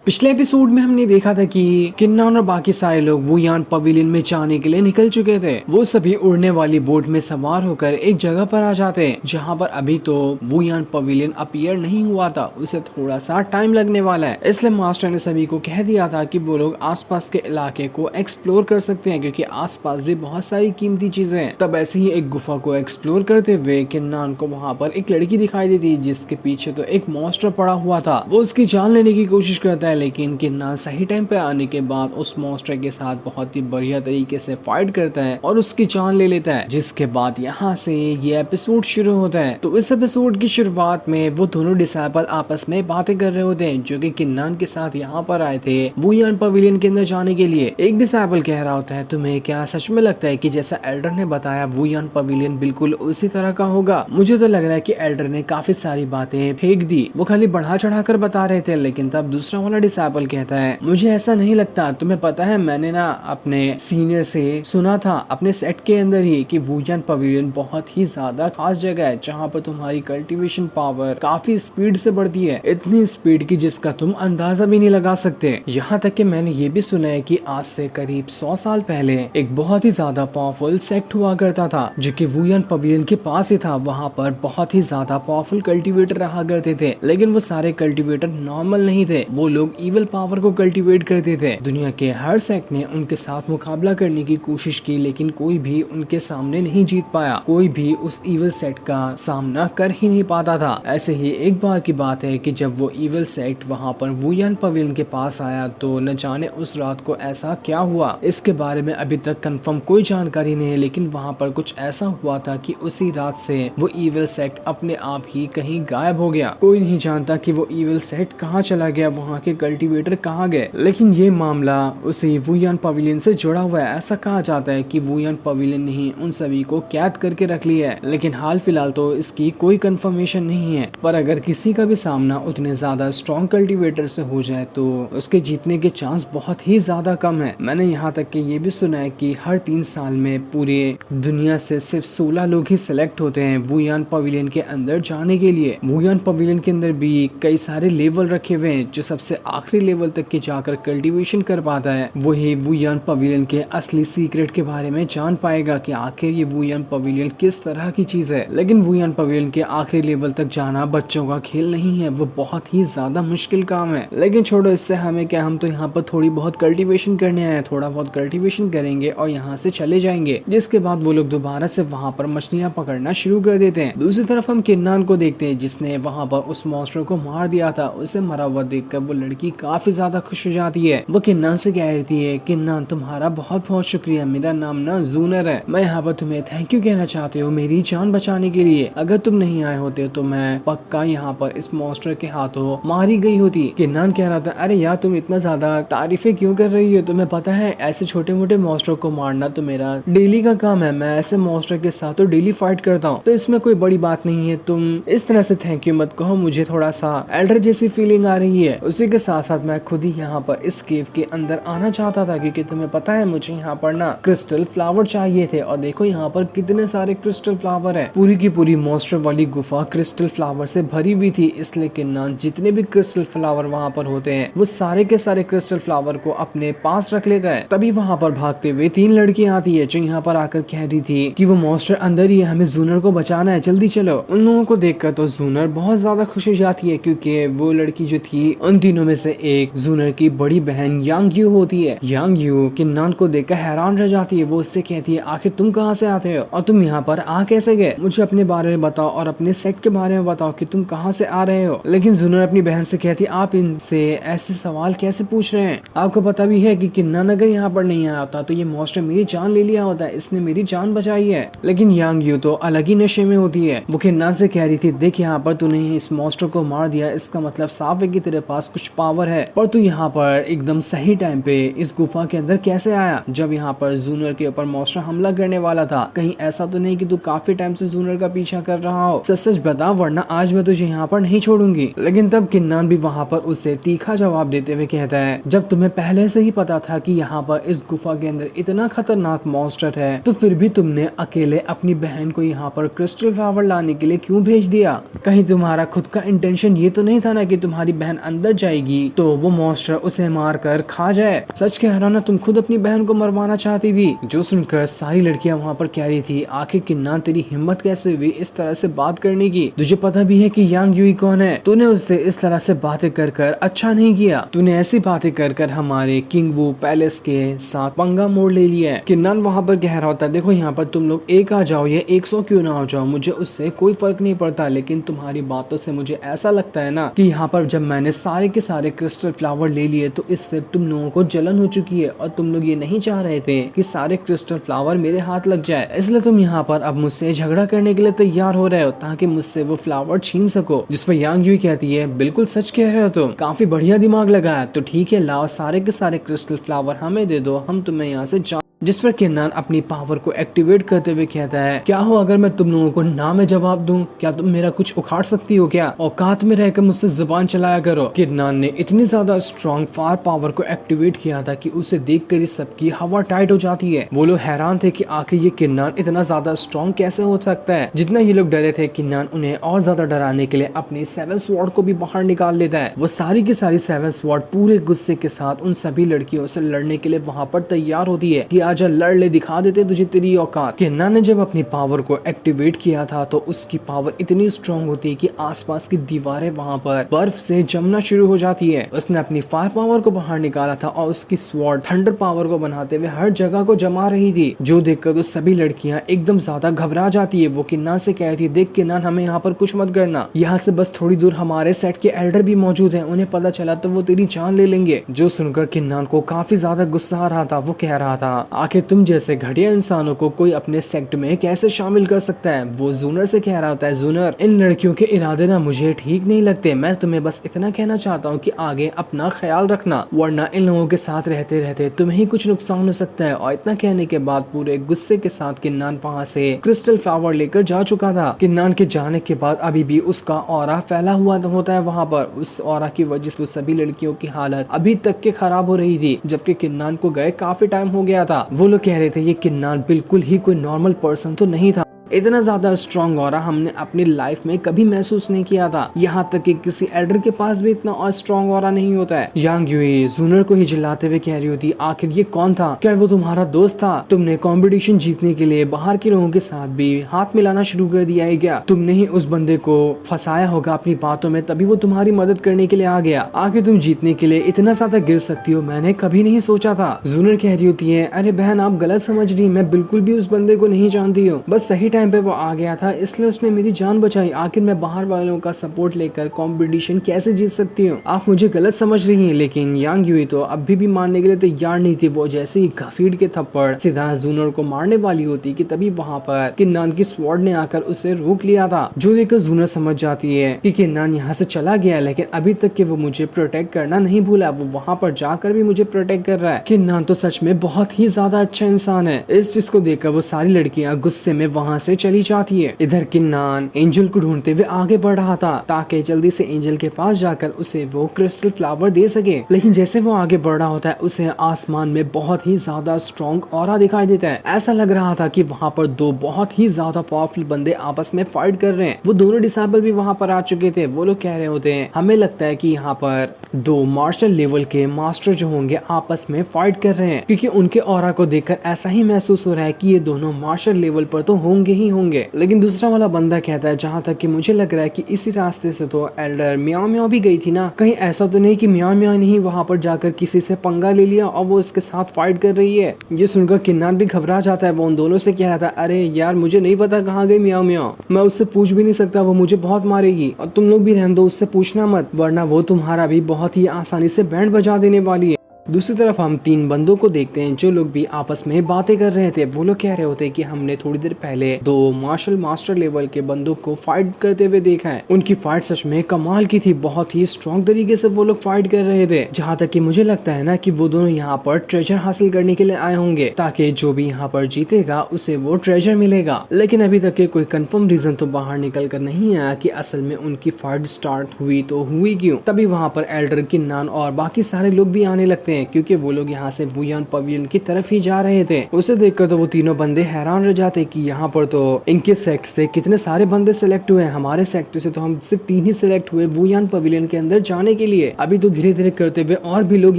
पिछले एपिसोड में हमने देखा था कि किन्नान और बाकी सारे लोग वुयान पवेलियन में जाने के लिए निकल चुके थे। वो सभी उड़ने वाली बोट में सवार होकर एक जगह पर आ जाते हैं जहाँ पर अभी तो वुयान पवेलियन अपीयर नहीं हुआ था, उसे थोड़ा सा टाइम लगने वाला है। इसलिए मास्टर ने सभी को कह दिया था कि वो लोग आसपास के इलाके को एक्सप्लोर कर सकते हैं क्योंकि आसपास भी बहुत सारी कीमती चीजें हैं। तब ऐसे ही एक गुफा को एक्सप्लोर करते हुए किन्नान को वहाँ पर एक लड़की दिखाई देती जिसके पीछे तो एक मॉन्स्टर पड़ा हुआ था। वो उसकी जान लेने की कोशिश करता है लेकिन किन्नान सही टाइम पे आने के बाद उस मॉन्स्टर के साथ बहुत ही बढ़िया तरीके से फाइट करता है और उसकी जान ले लेता है, जिसके बाद यहाँ से ये एपिसोड शुरू होता है। तो इस एपिसोड की शुरुआत में वो दोनों डिसाइपल आपस में बातें कर रहे होते हैं जो कि किन्नान के साथ यहाँ पर आए थे वुयान पवेलियन के अंदर जाने के लिए। एक डिसाइपल कह रहा होता है, तुम्हें क्या सच में लगता है कि जैसा एल्डर ने बताया वुयान पवेलियन बिल्कुल उसी तरह का होगा? मुझे तो लग रहा है कि एल्डर ने काफी सारी बातें फेंक दी, वो खाली बढ़ा चढ़ा कर बता रहे थे। लेकिन तब दूसरा वाला डिसाइपल कहता है, मुझे ऐसा नहीं लगता। तुम्हें पता है मैंने ना अपने सीनियर से सुना था अपने सेट के अंदर ही कि वुयान पवेलियन बहुत ही ज्यादा खास जगह है जहाँ पर तुम्हारी कल्टीवेशन पावर काफी स्पीड से बढ़ती है, इतनी स्पीड की जिसका तुम अंदाजा भी नहीं लगा सकते। यहाँ तक कि मैंने ये भी सुना है कि आज से करीब 100 साल पहले एक बहुत ही ज्यादा पावरफुल सेक्ट हुआ करता था जो कि वुयान पवेलियन के पास ही था। वहाँ पर बहुत ही ज्यादा पावरफुल कल्टीवेटर रहा करते थे, लेकिन वो सारे कल्टीवेटर नॉर्मल नहीं थे, वो लोग इवल पावर को कल्टीवेट करते थे। दुनिया के हर सेक्ट ने उनके साथ मुकाबला करने की कोशिश की लेकिन कोई भी उनके सामने नहीं जीत पाया, कोई भी उस इवल सेक्ट का सामना कर ही नहीं पाता था। ऐसे ही एक बार की बात है कि जब वो इवल सेक्ट वहाँ पर वुयान पवेलियन के पास आया तो न जाने उस रात को ऐसा क्या हुआ, इसके बारे में अभी तक कंफर्म कोई जानकारी नहीं है। लेकिन वहाँ पर कुछ ऐसा हुआ था कि उसी रात से वो इवल सेक्ट अपने आप ही कहीं गायब हो गया। कोई नहीं जानता कि वो इवल सेक्ट कहाँ चला गया, वहाँ के कल्टीवेटर कहाँ गए। लेकिन ये मामला उसी वुयान पवेलियन से जुड़ा हुआ है। ऐसा कहा जाता है कि वुयान पवेलियन ने ही उन सभी को कैद करके रख लिया है, लेकिन हाल फिलहाल तो इसकी कोई कंफर्मेशन नहीं है। पर अगर किसी का भी सामना उतने ज्यादा स्ट्रॉन्ग कल्टीवेटर से हो जाए तो उसके जीतने के चांस बहुत ही ज्यादा कम है। मैंने यहाँ तक कि ये भी सुना है कि हर 3 साल में पूरे दुनिया से सिर्फ 16 लोग ही सिलेक्ट होते हैं वुयान पवेलियन के अंदर जाने के लिए। वुयान पवेलियन के अंदर भी कई सारे लेवल रखे हुए हैं, जो सबसे आखिरी लेवल तक के जाकर कल्टीवेशन कर पाता है वही वुयान पवेलियन के असली सीक्रेट के बारे में जान पाएगा कि आखिर ये वुयान पवेलियन किस तरह की चीज है। लेकिन वुयान पवेलियन के आखिरी लेवल तक जाना बच्चों का खेल नहीं है, वो बहुत ही ज्यादा मुश्किल काम है। लेकिन छोड़ो, इससे हमें क्या, हम तो यहाँ पर थोड़ी बहुत कल्टीवेशन करने आए हैं, थोड़ा बहुत कल्टीवेशन करेंगे और यहाँ से चले जाएंगे, जिसके बाद वो लोग दोबारा से वहाँ पर मछलियाँ पकड़ना शुरू कर देते हैं। दूसरी तरफ हम किन्नान को देखते हैं जिसने वहाँ पर उस मॉन्स्टर को मार दिया था। उसे मरा हुआ देखकर वो लड़की काफी ज्यादा खुश हो जाती है। वो किन्नान से कह रही है, किन्नान तुम्हारा बहुत बहुत शुक्रिया, मेरा नाम ना जूनर है, मैं यहाँ पर तुम्हें थैंक यू कहना चाहती हूँ मेरी जान बचाने के लिए। अगर तुम नहीं आए होते तो मैं पक्का यहाँ पर इस मॉन्स्टर के हाथों मारी गई होती। किन्नान कह रहा था, अरे यार तुम इतना ज्यादा तारीफें क्यों कर रही हो, तुम्हें पता है ऐसे छोटे मोटे मॉन्स्टर को मारना तो मेरा डेली का काम है, मैं ऐसे मॉन्स्टर के साथ तो डेली फाइट करता हूँ, तो इसमें कोई बड़ी बात नहीं है, तुम इस तरह से थैंक यू मत कहो, मुझे थोड़ा सा एल्डर जैसी फीलिंग आ रही है। उसी के साथ साथ मैं खुद ही यहाँ पर इस केव के अंदर आना चाहता था क्योंकि तुम्हें पता है मुझे यहाँ पर ना क्रिस्टल फ्लावर चाहिए थे, और देखो यहाँ पर कितने सारे क्रिस्टल फ्लावर है। पूरी की पूरी मॉन्स्टर वाली गुफा क्रिस्टल फ्लावर से भरी हुई थी, इसलिए किन्नान जितने भी क्रिस्टल फ्लावर वहाँ पर होते हैं वो सारे के सारे क्रिस्टल फ्लावर को अपने पास रख लेता है। तभी वहाँ पर भागते हुए 3 लड़कियां आती है जो यहाँ पर आकर कह रही थी कि वो मॉन्स्टर अंदर ही है, हमें जूनर को बचाना है, जल्दी चलो। उन लोगों को देखकर तो जूनर बहुत ज्यादा खुश हो जाती है क्योंकि वो लड़की जो थी उन तीनों में से एक जूनर की बड़ी बहन यांग यू होती है। यांग यू किन्नान को देखकर हैरान रह जाती है। वो उससे कहती है, आखिर तुम कहाँ से आते हो और तुम यहाँ पर आ कैसे गए, मुझे अपने बारे में बताओ और अपने सेट के बारे में बताओ कि तुम कहाँ से आ रहे हो। लेकिन जूनर अपनी बहन से कहती है, आप इनसे ऐसे सवाल कैसे पूछ रहे हैं, आपको पता भी है कि किन्नान अगर यहाँ पर नहीं आया होता तो ये मॉन्स्टर मेरी जान ले लिया होता है, इसने मेरी जान बचाई है। लेकिन यांग यू तो अलग ही नशे में होती है। वो किन्नान से कह रही थी, देख यहाँ पर तूने इस मॉन्स्टर को मार दिया, इसका मतलब साफ है कि तेरे पास कुछ पावर है, पर तू यहाँ पर एकदम सही टाइम पे इस गुफा के अंदर कैसे आया जब यहाँ पर जूनर के ऊपर मॉन्स्टर हमला करने वाला था। कहीं ऐसा तो नहीं कि तू काफी टाइम से जूनर का पीछा कर रहा हो, सच सच बता वरना आज मैं तुझे यहाँ पर नहीं छोड़ूंगी। लेकिन तब किन्नान भी वहाँ पर उसे तीखा जवाब देते हुए कहता है, जब तुम्हें पहले से ही पता था कि यहाँ पर इस गुफा के अंदर इतना खतरनाक मॉन्स्टर है तो फिर भी तुमने अकेले अपनी बहन को यहाँ पर क्रिस्टल फ्लावर लाने के लिए क्यों भेज दिया? कहीं तुम्हारा खुद का इंटेंशन ये तो नहीं था ना कि तुम्हारी बहन अंदर जाएगी जाएगी तो वो मॉन्स्टर उसे मार कर खा जाए। सच कह रहा ना, तुम खुद अपनी बहन को मरवाना चाहती थी। जो सुनकर सारी लड़कियां वहाँ पर कह रही थी, आखिर किन्नान तेरी हिम्मत कैसे हुई इस तरह से बात करने की? तुझे पता भी है कि यांग यूई कौन है? तूने उससे इस तरह से बातें कर कर अच्छा नहीं किया। तूने ऐसी बातें कर कर हमारे किंग वू पैलेस के साथ पंगा मोड़ ले लिया है। किन्नान वहाँ पर कह रहा होता है, देखो यहाँ पर तुम लोग एक आ जाओ या 100 क्यों ना आ जाओ, मुझे उससे कोई फर्क नहीं पड़ता, लेकिन तुम्हारी बातों से मुझे ऐसा लगता है ना कि यहाँ पर जब मैंने सारे के सारे क्रिस्टल फ्लावर ले लिए तो इससे तुम लोगों को जलन हो चुकी है और तुम लोग ये नहीं चाह रहे थे कि सारे क्रिस्टल फ्लावर मेरे हाथ लग जाए, इसलिए तुम यहाँ पर अब मुझसे झगड़ा करने के लिए तैयार हो रहे हो ताकि मुझसे वो फ्लावर छीन सको। जिस पर यांग यूई कहती है, बिल्कुल सच कह रहे हो तुम, काफी बढ़िया दिमाग लगाया, तो ठीक है लाओ सारे के सारे क्रिस्टल फ्लावर हमें दे दो, हम तुम्हें यहाँ से जिस पर किन्नान अपनी पावर को एक्टिवेट करते हुए कहता है, क्या हो अगर मैं तुम लोगों को ना में जवाब दूं? क्या तुम मेरा कुछ उखाड़ सकती हो क्या? औकात में रहकर मुझसे जुबान चलाया करो। किन्नान ने इतनी ज्यादा स्ट्रॉन्ग फायर पावर को एक्टिवेट किया था कि उसे देखकर ही सबकी हवा टाइट हो जाती है। वो लोग हैरान थे कि आखिर ये किन्नान इतना ज्यादा स्ट्रॉन्ग कैसे हो सकता है। जितना ये लोग डरे थे, किन्नान उन्हें और ज्यादा डराने के लिए अपनी 7 स्वॉर्ड को भी बाहर निकाल लेता है। वो सारी की सारी 7 स्वॉर्ड पूरे गुस्से के साथ उन सभी लड़कियों से लड़ने के लिए वहाँ पर तैयार होती है कि आजा लड़ ले, दिखा देते तुझे तेरी औकात। किन्नान ने जब अपनी पावर को एक्टिवेट किया था तो उसकी पावर इतनी स्ट्रॉन्ग होती है कि आसपास की दीवारें वहाँ पर बर्फ से जमना शुरू हो जाती है। उसने अपनी फायर पावर को बाहर निकाला था और उसकी स्वॉर्ड थंडर पावर को बनाते हुए हर जगह को जमा रही थी, जो देखकर तो सभी लड़कियां एकदम ज्यादा घबरा जाती है। वो किन्नान से कहती है, देख किन्नान हमें यहाँ पर कुछ मत करना, यहाँ से बस थोड़ी दूर हमारे सेट के एल्डर भी मौजूद है, उन्हें पता चला तो वो तेरी जान ले लेंगे। जो सुनकर किन्नान को काफी ज्यादा गुस्सा आ रहा था। वो कह रहा था, आखिर तुम जैसे घटिया इंसानों को कोई अपने सेक्ट में कैसे शामिल कर सकता है? वो जूनर से कह रहा होता है, जूनर इन लड़कियों के इरादे ना मुझे ठीक नहीं लगते, मैं तुम्हें बस इतना कहना चाहता हूँ कि आगे अपना ख्याल रखना, वरना इन लोगों के साथ रहते रहते तुम्हें ही कुछ नुकसान हो सकता है। और इतना कहने के बाद पूरे गुस्से के साथ किन्नान वहाँ से क्रिस्टल फ्लावर लेकर जा चुका था। किन्नान के जाने के बाद अभी भी उसका ऑरा फैला हुआ होता है वहाँ पर। उस ऑरा की वजह से सभी लड़कियों की हालत अभी तक के खराब हो रही थी, जबकि किन्नान को गए काफी टाइम हो गया था। वो लोग कह रहे थे ये किन्नान बिल्कुल ही कोई नॉर्मल पर्सन तो नहीं था, इतना ज्यादा स्ट्रॉन्ग ऑरा हमने अपनी लाइफ में कभी महसूस नहीं किया था। यहाँ तक कि किसी एल्डर के पास भी इतना और स्ट्रॉन्ग ऑरा नहीं होता है। यांग यूई जूनर को ही चिल्लाते हुए कह रही होती, आखिर ये कौन था? क्या वो तुम्हारा दोस्त था? तुमने कंपटीशन जीतने के लिए बाहर के लोगों के साथ भी हाथ मिलाना शुरू कर दिया है क्या? तुमने ही उस बंदे को फंसाया होगा अपनी बातों में, तभी वो तुम्हारी मदद करने के लिए आ गया। आखिर तुम जीतने के लिए इतना ज्यादा गिर सकती हो, मैंने कभी नहीं सोचा था। जूनर कह रही होती है, अरे बहन आप गलत समझ रही, मैं बिल्कुल भी उस बंदे को नहीं जानती हूँ, बस सही टाइम पे वो आ गया था इसलिए उसने मेरी जान बचाई। आखिर मैं बाहर वालों का सपोर्ट लेकर कंपटीशन कैसे जीत सकती हूँ? आप मुझे गलत समझ रही हैं। लेकिन यांग यूई तो अभी भी मानने के लिए तैयार नहीं थी। वो जैसे ही घसीट के थप्पड़ सीधा जूनर को मारने वाली होती कि तभी वहाँ पर किन्नान की स्वॉर्ड ने आकर उसे रोक लिया था, जो देखकर जूनर समझ जाती है कि किन्नान यहाँ से चला गया, लेकिन अभी तक कि वो मुझे प्रोटेक्ट करना नहीं भूला, वो वहाँ पर जाकर भी मुझे प्रोटेक्ट कर रहा है। किन्नान तो सच में बहुत ही ज्यादा अच्छा इंसान है। इस चीज को देखकर वो सारी लड़कियां गुस्से में वहाँ से चली जाती है। इधर किन्नान एंजल को ढूंढते हुए आगे बढ़ रहा था ताकि जल्दी से एंजल के पास जाकर उसे वो क्रिस्टल फ्लावर दे सके। लेकिन जैसे वो आगे बढ़ रहा होता है उसे आसमान में बहुत ही ज्यादा स्ट्रॉन्ग ऑरा दिखाई देता है। ऐसा लग रहा था कि वहाँ पर दो बहुत ही ज्यादा पावरफुल बंदे आपस में फाइट कर रहे हैं। वो दोनों डिसेबल भी वहाँ पर आ चुके थे। वो लोग कह रहे होते हैं, हमें लगता है कि यहाँ पर दो मार्शल लेवल के मास्टर जो होंगे आपस में फाइट कर रहे हैं, क्योंकि उनके ऑरा को देखकर ऐसा ही महसूस हो रहा है कि ये दोनों मार्शल लेवल पर तो होंगे ही होंगे। लेकिन दूसरा वाला बंदा कहता है, जहाँ तक कि मुझे लग रहा है कि इसी रास्ते से तो एल्डर म्याओ म्याओ भी गई थी ना, कहीं ऐसा तो नहीं कि म्याओ म्याओ नहीं वहाँ पर जाकर किसी से पंगा ले लिया और वो उसके साथ फाइट कर रही है। ये सुनकर किन्नान भी घबरा जाता है। वो उन दोनों से कह रहा था, अरे यार मुझे नहीं पता कहाँ गई म्याओ म्याओ, मैं उससे पूछ भी नहीं सकता, वो मुझे बहुत मारेगी, और तुम लोग भी रहने दो, उससे पूछना मत, वरना वो तुम्हारा भी बहुत ही आसानी से बैंड बजा देने वाली है। दूसरी तरफ हम तीन बंदों को देखते हैं जो लोग भी आपस में बातें कर रहे थे। वो लोग कह रहे होते कि हमने थोड़ी देर पहले दो मार्शल मास्टर लेवल के बंदों को फाइट करते हुए देखा है। उनकी फाइट सच में कमाल की थी, बहुत ही स्ट्रॉन्ग तरीके से वो लोग फाइट कर रहे थे। जहाँ तक कि मुझे लगता है ना कि वो दोनों यहाँ पर ट्रेजर हासिल करने के लिए आए होंगे, ताकि जो भी यहाँ पर जीतेगा उसे वो ट्रेजर मिलेगा। लेकिन अभी तक के कोई कंफर्म रीजन तो बाहर निकल कर नहीं आया कि असल में उनकी फाइट स्टार्ट हुई तो हुई क्यों। तभी वहाँ पर एल्डर, किन्नान और बाकी सारे लोग भी आने लगते जाते हैं क्योंकि वो लोग यहाँ से वुयान पवेलियन की तरफ ही जा रहे थे। उसे देखकर तो वो तीनों बंदे हैरान रह जाते कि यहाँ पर तो इनके सेक्ट से कितने सारे बंदे सिलेक्ट हुए हैं, हमारे सेक्टर से तो हम सिर्फ 3 ही सिलेक्ट हुए वुयान पवेलियन के अंदर जाने के लिए। अभी तो धीरे धीरे करते हुए और भी लोग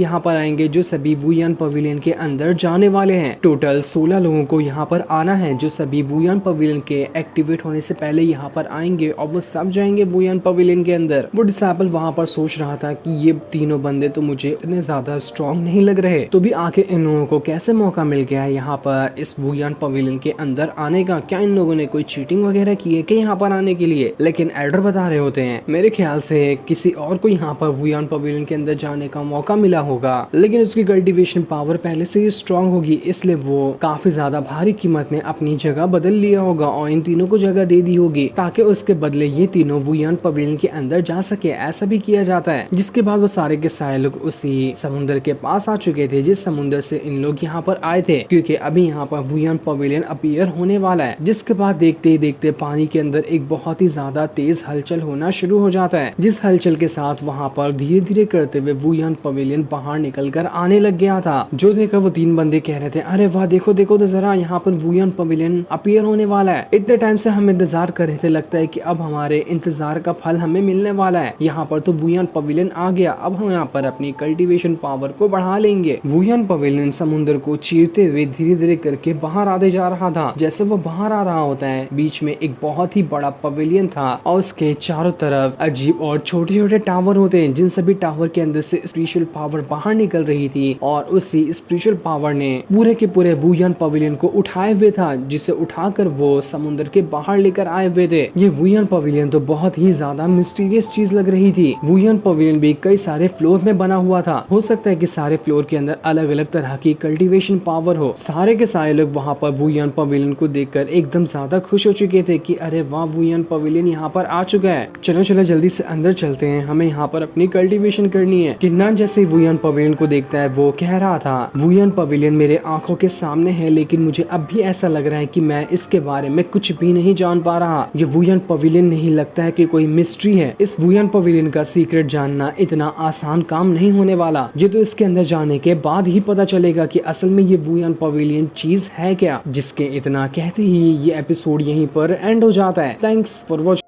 यहाँ पर आएंगे जो सभी वुयान पवेलियन के अंदर जाने वाले हैं। टोटल 16 लोगों को यहाँ पर आना है जो सभी वुयान पवेलियन के एक्टिवेट होने से पहले यहाँ पर आएंगे और वो सब जाएंगे वुयान पवेलियन के अंदर। वो डिसेबल वहाँ पर सोच रहा था कि ये तीनों बंदे तो मुझे इतने ज्यादा स्ट्रॉन्ग नहीं लग रहे, तो भी आखिर इन लोगों को कैसे मौका मिल गया है यहाँ पर इस वुयान पवेलियन के अंदर आने का? क्या इन लोगों ने कोई चीटिंग वगैरह की है कि यहाँ पर आने के लिए? लेकिन एल्डर बता रहे होते हैं मेरे ख्याल से किसी और को यहाँ पर वुयान पवेलियन के अंदर जाने का मौका मिला होगा, लेकिन उसकी कल्टीवेशन पावर पहले से ही स्ट्रॉन्ग होगी, इसलिए वो काफी ज्यादा भारी कीमत में अपनी जगह बदल लिया होगा और इन तीनों को जगह दे दी होगी ताकि उसके बदले ये तीनों वुयान पवेलियन के अंदर जा सके। ऐसा भी किया जाता है। जिसके बाद वो सारे के सारे लोग उसी समुद्र के पास आ चुके थे जिस समुद्र से इन लोग यहाँ पर आए थे, क्योंकि अभी यहाँ पर वुयान पवेलियन अपीयर होने वाला है। जिसके बाद देखते ही देखते पानी के अंदर एक बहुत ही ज्यादा तेज हलचल होना शुरू हो जाता है, जिस हलचल के साथ वहाँ पर धीरे धीरे करते हुए वुयान पवेलियन बाहर निकल कर आने लग गया था। जो देखा वो 3 बंदे कह रहे थे अरे वाह देखो देखो तो जरा यहाँ पर वुयान पवेलियन अपीयर होने वाला है। इतने टाइम से हम इंतजार कर रहे थे, लगता है कि अब हमारे इंतजार का फल हमें मिलने वाला है। यहाँ पर तो वुयान पवेलियन आ गया, अब हम यहाँ पर अपनी कल्टीवेशन पावर को बढ़ा लेंगे। वुयान पवेलियन समुद्र को चीरते हुए धीरे धीरे करके बाहर आते जा रहा था। जैसे वो बाहर आ रहा होता है बीच में एक बहुत ही बड़ा पवेलियन था और उसके चारों तरफ अजीब और छोटे छोटे टावर होते हैं, जिन सभी टावर के अंदर से स्पिरिचुअल पावर बाहर निकल रही थी और उसी स्पिरिचुअल पावर ने पूरे के पूरे वुयान पवेलियन को उठाए हुए था, जिसे उठाकर वो समुद्र के बाहर लेकर आए हुए थे। ये वुयान पवेलियन तो बहुत ही ज्यादा मिस्टीरियस चीज लग रही थी। वुयान पवेलियन भी कई सारे फ्लोर में बना हुआ था, हो सकता है कि सारे फ्लोर के अंदर अलग अलग तरह की कल्टीवेशन पावर हो। सारे के सारे लोग वहाँ पर वुयान पवेलियन को देखकर एकदम ज्यादा खुश हो चुके थे कि अरे वाह वुयान पवेलियन यहाँ पर आ चुका है, चलो चलो जल्दी से अंदर चलते हैं, हमें यहाँ पर अपनी कल्टीवेशन करनी है। किन्नान जैसे वुयान पवेलियन को देखता है वो कह रहा था वुयान पवेलियन मेरे आंखों के सामने है, लेकिन मुझे अब भी ऐसा लग रहा है कि मैं इसके बारे में कुछ भी नहीं जान पा रहा। ये वुयान पवेलियन नहीं लगता है कि कोई मिस्ट्री है। इस वुयान पवेलियन का सीक्रेट जानना इतना आसान काम नहीं होने वाला। ये तो इसके अंदर जाने के बाद ही पता चलेगा कि असल में ये वुयान पवेलियन चीज है क्या। जिसके इतना कहते ही ये एपिसोड यहीं पर एंड हो जाता है। Thanks for watching.